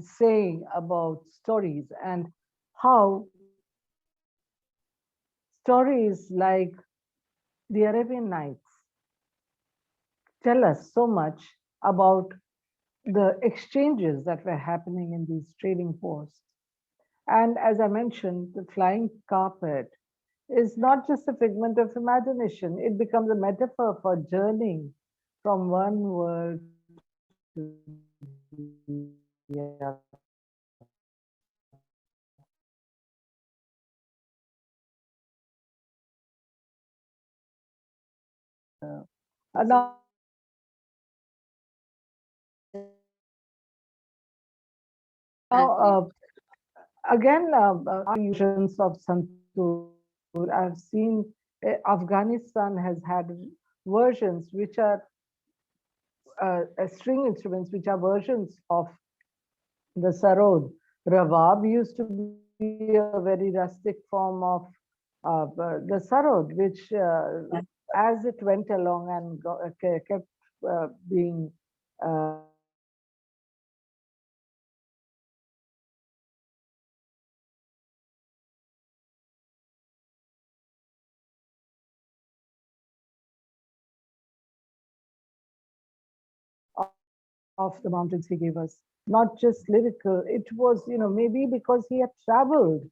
saying about stories and how stories like the Arabian Nights tell us so much about the exchanges that were happening in these trading posts. And as I mentioned, the flying carpet is not just a figment of imagination, it becomes a metaphor for journeying from one world to the other. Now, again, versions of Santur. I've seen Afghanistan has had versions which are string instruments, which are versions of the sarod. Rawab used to be a very rustic form of the sarod, which as it went along and kept being of the mountains he gave us, not just lyrical. It was, maybe because he had traveled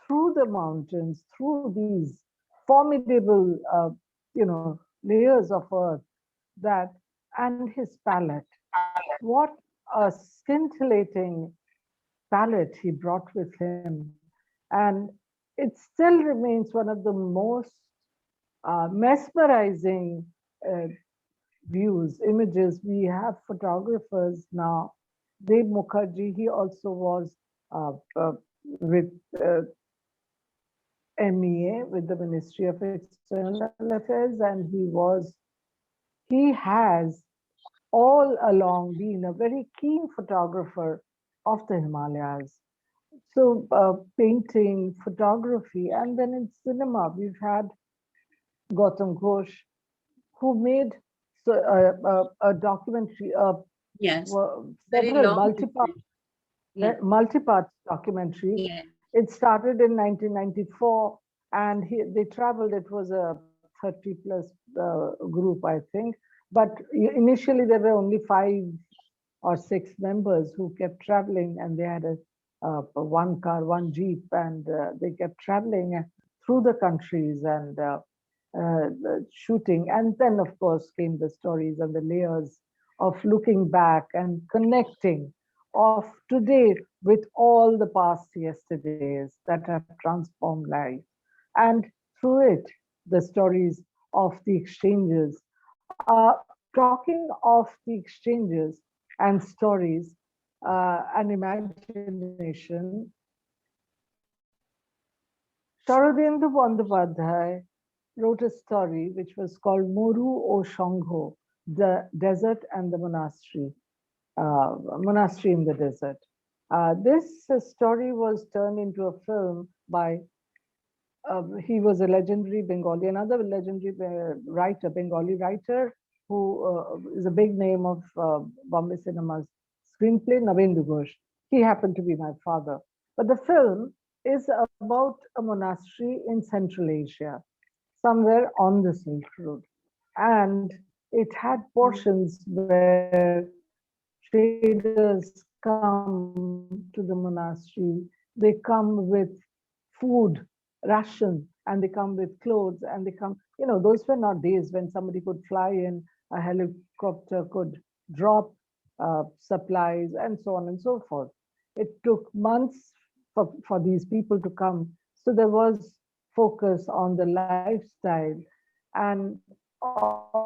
through the mountains, through these formidable, layers of earth, that, and his palette. What a scintillating palette he brought with him. And it still remains one of the most mesmerizing views, images. We have photographers now. Dev Mukherjee, he also was with MEA, with the Ministry of External Affairs, and he has all along been a very keen photographer of the Himalayas. So painting, photography, and then in cinema, we've had Gautam Ghosh, who made a documentary, yes, several multi-part documentary. yeah. It started in 1994, and they traveled. It was a 30 plus group, I think. But initially, there were only 5 or 6 members who kept traveling, and they had one car, one jeep, and they kept traveling through the countries and shooting. And then, of course, came the stories and the layers of looking back and connecting of today with all the past yesterdays that have transformed life. And through it, the stories of the exchanges. Talking of the exchanges and stories and imagination, Sharadendra Bandyopadhyay wrote a story which was called Moru O Shangho, the desert and the monastery, monastery in the desert. This story was turned into a film by, he was a legendary Bengali, another legendary writer, Bengali writer, who is a big name of Bombay cinema's screenplay, Navendu Ghosh. He happened to be my father. But the film is about a monastery in Central Asia, somewhere on the Silk Road. And it had portions where traders come to the monastery, they come with food, ration, and they come with clothes, and they come, those were not days when somebody could fly in, a helicopter could drop supplies, and so on and so forth. It took months for these people to come. So there was focus on the lifestyle and of